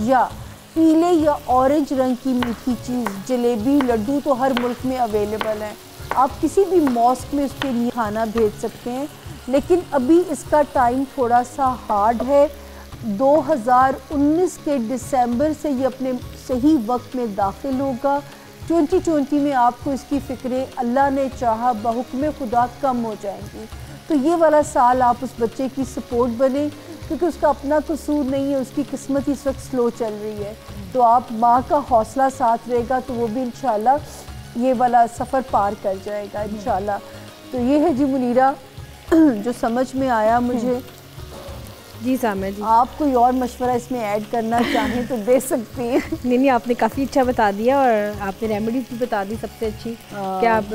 या पीले या ऑरेंज रंग की मीठी चीज़, जलेबी, लड्डू तो हर मुल्क में अवेलेबल हैं, आप किसी भी मॉस्क में उसके लिए खाना भेज सकते हैं। लेकिन अभी इसका टाइम थोड़ा सा हार्ड है। 2019 के दिसंबर से ये अपने सही वक्त में दाखिल होगा। 2020 में आपको इसकी फ़िक्रें अल्लाह ने चाहा बहुक्म खुदा कम हो जाएंगी। तो ये वाला साल आप उस बच्चे की सपोर्ट बने, क्योंकि उसका अपना कसूर नहीं है, उसकी किस्मत इस वक्त स्लो चल रही है। तो आप माँ का हौसला साथ रहेगा तो वो भी इंशाल्लाह ये वाला सफ़र पार कर जाएगा इंशाल्लाह। तो ये है जी मुनीरा जो समझ में आया मुझे। जी सामिया जी, आप कोई और मशवरा इसमें ऐड करना चाहें तो दे सकती हैं। नहीं, आपने काफ़ी अच्छा बता दिया और आपने रेमेडीज भी बता दी सबसे अच्छी कि आप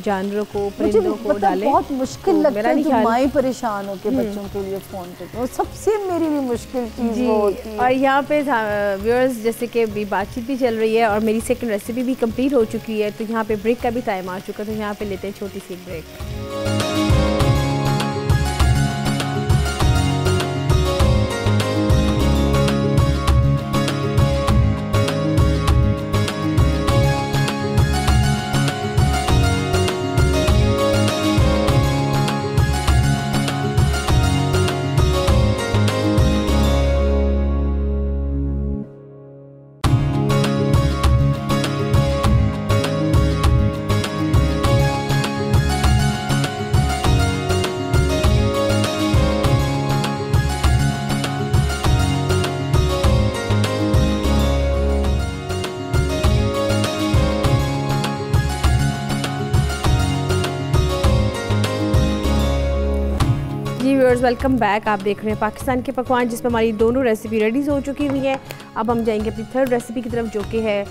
जानवरों को, परिंदों को डालें। बहुत मुश्किल लगता है जो माएँ परेशान होकर बच्चों के लिए फ़ोन करते हैं, सबसे मेरे लिए मुश्किल चीज़ वो होती है। और यहाँ पे व्यूअर्स जैसे कि भी बातचीत भी चल रही है और मेरी सेकंड रेसिपी भी कंप्लीट हो चुकी है, तो यहाँ पे ब्रेक का भी टाइम आ चुका है, तो यहाँ पे लेते हैं छोटी सी ब्रेक। Viewers welcome back. आप देख रहे हैं पाकिस्तान के पकवान, जिसमें हमारी दोनों रेसिपी रेडी हो चुकी हुई हैं। अब हम जाएंगे अपनी थर्ड रेसिपी की तरफ, जो कि है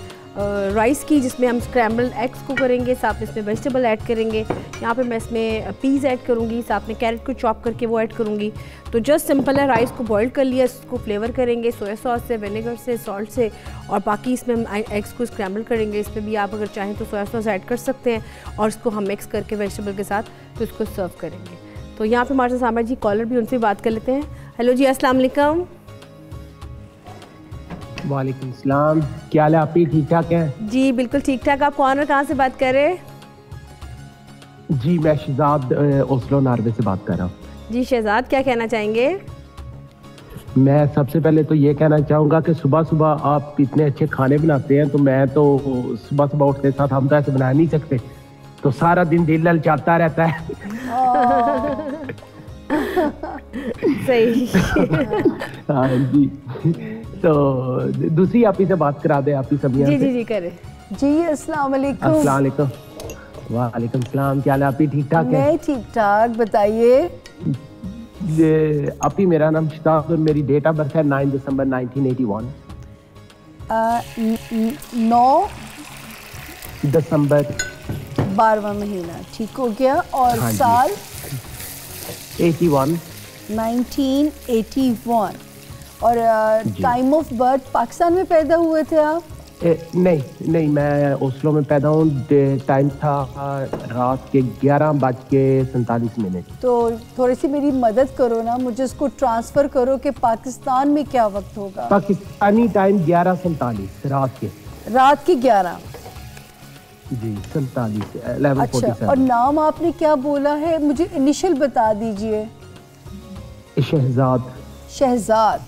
राइस की, जिसमें हम स्क्रैम्बल्ड एग्स को करेंगे, साथ में इसमें वेजिटेबल ऐड करेंगे। यहाँ पे मैं इसमें पीज़ ऐड करूँगी, साथ में कैरेट को चॉप करके वो ऐड करूँगी। तो जस्ट सिंपल है, राइस को बॉईल कर लिया, इसको फ्लेवर करेंगे सोया सॉस से, विनेगर से, सॉल्ट से, और बाकी इसमें हम एग्स को स्क्रैम्बल करेंगे। इसमें भी आप अगर चाहें तो सोया सॉस ऐड कर सकते हैं, और इसको हम मिक्स करके वेजिटेबल के साथ तो इसको सर्व करेंगे। तो यहाँ पे हमारे साथ सामिया जी कॉलर भी, उनसे बात कर लेते हैं। हेलो जी, अस्सलाम वालेकुम। वालेकुम सलाम, क्या हाल है? आप ही ठीक ठाक हैं? जी बिल्कुल ठीक ठाक। आप कौन और कहाँ से बात कर रहे हैं? जी मैं शहजाद ओस्लो नॉर्वे से बात कर रहा हूँ। जी शहजाद, क्या कहना चाहेंगे? मैं सबसे पहले तो ये कहना चाहूँगा कि सुबह सुबह आप इतने अच्छे खाने बनाते हैं, तो मैं तो सुबह सुबह उठने के साथ हम तो ऐसे बना नहीं सकते, तो सारा दिन दिल ललचाता रहता है। सही। हाँ जी, तो दूसरी आप ही से बात करा दे, आप ही सब। जी जी जी करें। जी अस्सलाम वालेकुम। अस्सलाम वालेकुम। वालेकुम सलाम, क्या हाल है? आप ही ठीक ठाक है? मैं ठीक ठाक, बताइए। आप ही, मेरा नाम शहजाद और मेरी डेट ऑफ बर्थ है 9 दिसंबर 1981। 9 दिसंबर 12वां महीना, ठीक हो गया। और हाँ साल 81 1981। और टाइम ऑफ बर्थ, पाकिस्तान में पैदा हुए थे आप? नहीं, मैं ओस्लो में पैदा हूँ। टाइम था रात के 11:47। तो थोड़ी सी मेरी मदद करो ना, मुझे इसको ट्रांसफ़र करो कि पाकिस्तान में क्या वक्त होगा। पाकिस्तानी टाइम 11:47 रात के 11। जी 47। अच्छा, और नाम आपने क्या बोला है? मुझे इनिशियल बता दीजिए। शहजाद। शहजाद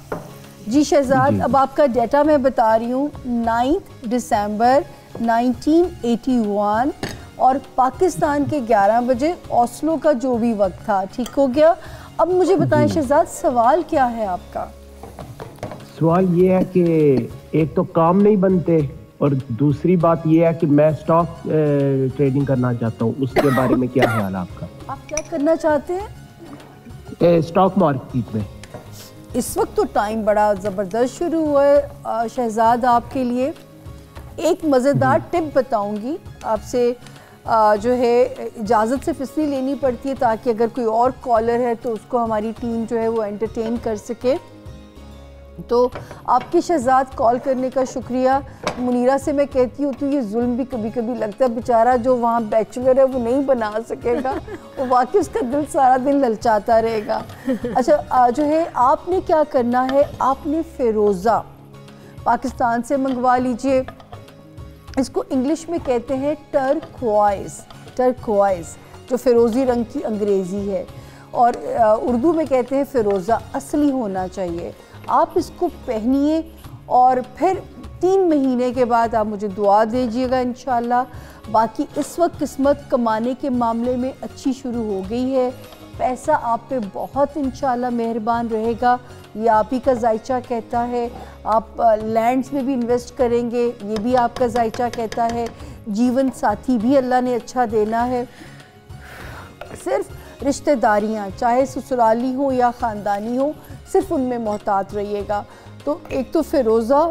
जी, शहजाद। अब आपका डेटा मैं बता रही हूँ, 9 दिसंबर 1981 और पाकिस्तान के 11 बजे, ओस्लो का जो भी वक्त था, ठीक हो गया। अब मुझे बताएं शहजाद, सवाल क्या है आपका? सवाल ये है कि एक तो काम नहीं बनते, और दूसरी बात ये है कि मैं स्टॉक ट्रेडिंग करना चाहता हूँ, उसके बारे में क्या ख्याल है आपका? आप क्या करना चाहते हैं? स्टॉक मार्केट में। इस वक्त तो टाइम बड़ा ज़बरदस्त शुरू हुआ है शहजाद आपके लिए। एक मज़ेदार टिप बताऊंगी आपसे, जो है इजाज़त सिर्फ इसलिए लेनी पड़ती है ताकि अगर कोई और कॉलर है तो उसको हमारी टीम जो है वो एंटरटेन कर सके। तो आपके शहजाद कॉल करने का शुक्रिया। मुनीरा से मैं कहती हूँ तो ये जुल्म भी कभी कभी लगता है, बेचारा जो वहाँ बैचलर है वो नहीं बना सकेगा, वो वाकई उसका दिल सारा दिन ललचाता रहेगा। अच्छा, जो है आपने क्या करना है, आपने फ़िरोज़ा पाकिस्तान से मंगवा लीजिए। इसको इंग्लिश में कहते हैं टर्क्वाइज़, जो फ़िरोज़ी रंग की अंग्रेज़ी है। और उर्दू में कहते हैं फ़िरोज़ा असली होना चाहिए। आप इसको पहनिए और फिर 3 महीने के बाद आप मुझे दुआ दीजिएगा इंशाल्लाह। बाकी इस वक्त किस्मत कमाने के मामले में अच्छी शुरू हो गई है, पैसा आप पे बहुत इंशाल्लाह मेहरबान रहेगा, ये आप ही का जायचा कहता है। आप लैंड्स में भी इन्वेस्ट करेंगे, ये भी आपका जायचा कहता है। जीवन साथी भी अल्लाह ने अच्छा देना है। सिर्फ रिश्तेदारियाँ चाहे ससुराली हो या ख़ानदानी हो, सिर्फ उनमें मोहतात रहिएगा। तो एक तो फ़िरोज़ा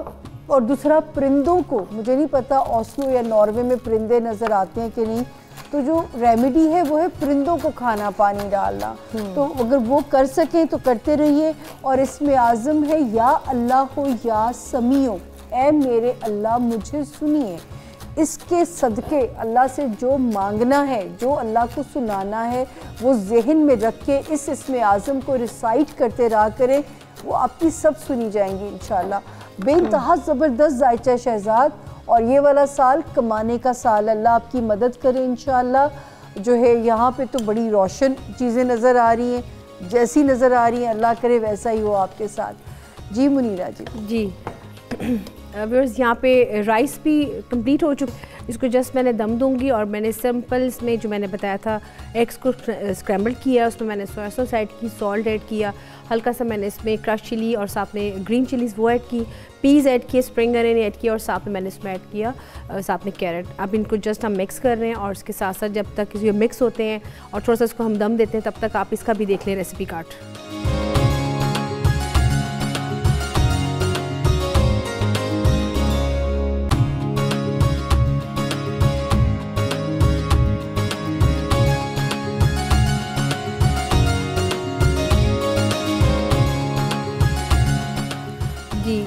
और दूसरा परिंदों को, मुझे नहीं पता ओस्लो या नॉर्वे में परिंदे नज़र आते हैं कि नहीं, तो जो रेमेडी है वो है परिंदों को खाना पानी डालना। तो अगर वो कर सकें तो करते रहिए। और इसमें आज़म है या अल्लाह हो या समीओ, ऐ मेरे अल्लाह मुझे सुनिए। इसके सदक़े अल्लाह से जो मांगना है, जो अल्लाह को सुनाना है, वो जहन में रख के इस इसमें आज़म को रिसाइट करते रहा करें, वो आपकी सब सुनी जाएंगी इंशाल्लाह। बेइंतहा ज़बरदस्त जायचा शहजाद, और ये वाला साल कमाने का साल, अल्लाह आपकी मदद करे इंशाल्लाह। जो है यहाँ पे तो बड़ी रोशन चीज़ें नज़र आ रही हैं, जैसी नज़र आ रही हैं अल्लाह करे वैसा ही हो आपके साथ। जी मुनीरा जी। व्यूअर्स यहाँ पे राइस भी कंप्लीट हो चुका, इसको जस्ट मैंने दम दूंगी। और मैंने सिंपल इसमें जो मैंने बताया था एग्स को स्क्रैम्बल किया, उसमें मैंने सोया सॉस ऐड की, सॉल्ट ऐड किया, हल्का सा मैंने इसमें क्रश चिली और साथ में ग्रीन चिलीज़ वो ऐड की, पीज़ ऐड किए, स्प्रिंग अनियन ऐड किया और साथ में मैंने इसमें ऐड किया साथ में कैरेट। अब इनको जस्ट हम मिक्स कर रहे हैं और इसके साथ साथ जब तक ये मिक्स होते हैं और थोड़ा सा इसको हम दम देते हैं, तब तक आप इसका भी देख लें रेसिपी कार्ड।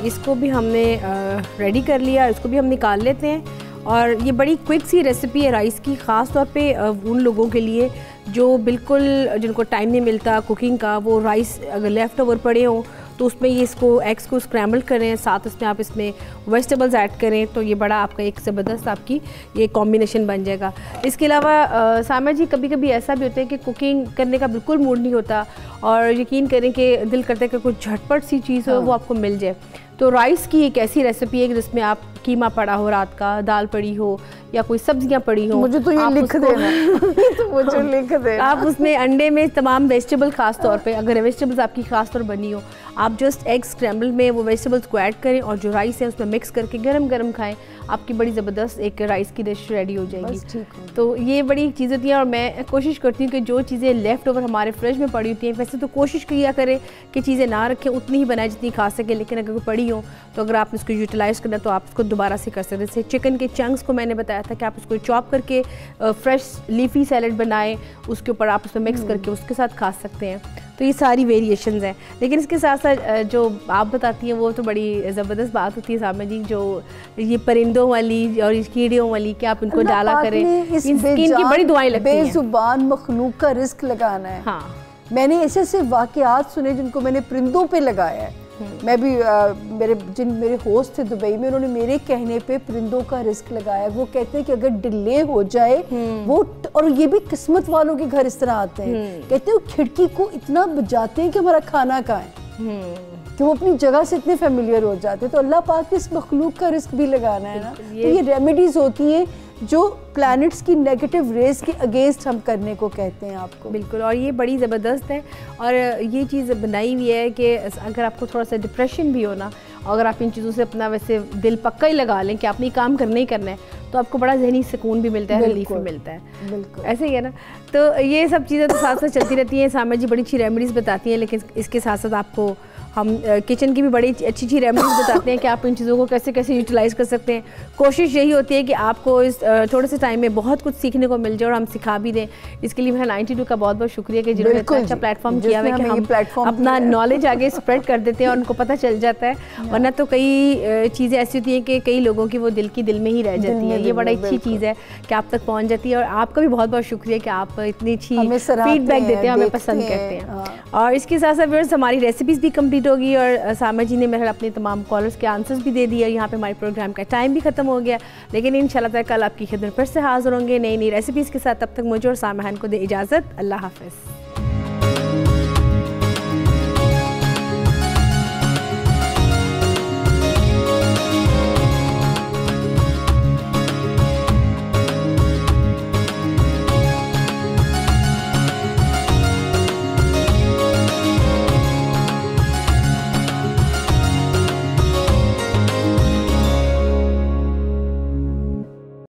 इसको भी हमने रेडी कर लिया, इसको भी हम निकाल लेते हैं। और ये बड़ी क्विक सी रेसिपी है राइस की, ख़ास तौर पे उन लोगों के लिए जो बिल्कुल जिनको टाइम नहीं मिलता कुकिंग का, वो राइस अगर लेफ़्ट ओवर पड़े हों तो उसमें ये इसको एग्स को स्क्रैम्बल करें, साथ इसमें आप इसमें वेजिटेबल्स ऐड करें, तो ये बड़ा आपका एक ज़बरदस्त आपकी ये कॉम्बिनेशन बन जाएगा। इसके अलावा सामा जी कभी कभी ऐसा भी होता है कि कुकिंग करने का बिल्कुल मूड नहीं होता और यकीन करें कि दिल करता है कि कुछ झटपट सी चीज़ हो वो आपको मिल जाए। तो राइस की एक ऐसी रेसिपी है कि जिसमें आप कीमा पड़ा हो रात का, दाल पड़ी हो या कोई सब्जियां पड़ी हो, मुझे तो ये लिख देना तो मुझे लिख देना। आप उसमें अंडे में तमाम वेजिटेबल खास तौर पे, अगर वेजिटेबल्स आपकी खास तौर बनी हो, आप जस्ट एग स्क्रैम्बल में वो वेजिटेबल्स को ऐड करें और जो राइस है उसमें मिक्स करके गरम गरम खाएं, आपकी बड़ी ज़बरदस्त एक राइस की डिश रेडी हो जाएगी। तो ये बड़ी चीज़ होती है और मैं कोशिश करती हूँ कि जो चीज़ें लेफ़्ट ओवर हमारे फ्रिज में पड़ी होती हैं, वैसे तो कोशिश किया करें कि चीज़ें ना रखें, उतनी ही बनाएं जितनी खा सके, लेकिन अगर पड़ी हो तो अगर आप इसको यूटिलाइज़ करना तो आप इसको दोबारा से कर सकते हैं। जैसे चिकन के चंक्स को मैंने बताया था कि आप उसको चॉप करके फ्रेश लीफी सैलड बनाएं, उसके ऊपर आप उसमें मिक्स करके उसके साथ खा सकते हैं। तो ये सारी वेरिएशंस हैं, लेकिन इसके साथ साथ जो आप बताती हैं वो तो बड़ी ज़बरदस्त बात होती है सामा जी, जो ये परिंदों वाली और कीड़ियों वाली कि आप इनको डाला करें, स्किन की बड़ी दुआएं लगती हैं। बेजुबान मखलूक का रिस्क लगाना है। हाँ, मैंने ऐसे वाक़यात सुने जिनको मैंने परिंदों पे लगाया है। मैं भी मेरे होस्ट थे दुबई में, उन्होंने मेरे कहने पे परिंदों का रिस्क लगाया। वो कहते हैं कि अगर डिले हो जाए वो, और ये भी किस्मत वालों के घर इस तरह आते हैं, कहते हैं वो खिड़की को इतना बजाते हैं कि हमारा खाना कहाँ है, कि वो अपनी जगह से इतने फेमिलियर हो जाते हैं। तो अल्लाह पाक इस मखलूक का रिस्क भी लगाना है ना। तो ये रेमेडीज होती हैं जो प्लैनेट्स की नेगेटिव रेज के अगेंस्ट हम करने को कहते हैं आपको। बिल्कुल, और ये बड़ी ज़बरदस्त है और ये चीज़ बनाई हुई है कि अगर आपको थोड़ा सा डिप्रेशन भी हो ना, अगर आप इन चीज़ों से अपना वैसे दिल पक्का ही लगा लें कि आपने काम करना ही करना है, तो आपको बड़ा जहनी सुकून भी मिलता है, रिलीफ भी मिलता है। बिल्कुल ऐसे ही है ना। तो ये सब चीज़ें तो साथ साथ चलती रहती हैं। सामा जी बड़ी अच्छी रेमेडीज़ बताती हैं, लेकिन इसके साथ साथ आपको हम किचन की भी बड़ी अच्छी अच्छी रेमेडीज़ बताते हैं कि आप इन चीज़ों को कैसे कैसे यूटिलाइज़ कर सकते हैं। कोशिश यही होती है कि आपको इस थोड़े से टाइम में बहुत कुछ सीखने को मिल जाए और हम सिखा भी दें। इसके लिए मेरा 92 का बहुत बहुत शुक्रिया कि जिन्होंने इतना अच्छा प्लेटफॉर्म किया है कि हम अपना नॉलेज आगे स्प्रेड कर देते हैं और उनको पता चल जाता है। वरना तो कई चीज़ें ऐसी होती हैं कि कई लोगों की वो दिल दिल में ही रह जाती है। ये बड़ा अच्छी चीज़ है कि आप तक पहुँच जाती है। और आपका भी बहुत बहुत शुक्रिया कि आप इतनी अच्छी फीडबैक देते हैं, हमें पसंद करते हैं। और इसके साथ साथ व्यूअर्स हमारी रेसिपीज़ भी कम्प्लीट होगी और सामा जी ने मेरे अपने तमाम कॉलर्स के आंसर्स भी दे दिए। यहाँ पे हमारे प्रोग्राम का टाइम भी खत्म हो गया, लेकिन इंशाल्लाह ताला कल आपकी खिदमत फिर से हाजिर होंगे नई नई रेसिपीज़ के साथ। तब तक मुझे और सामा को दे इजाज़त। अल्लाह हाफ़िज़।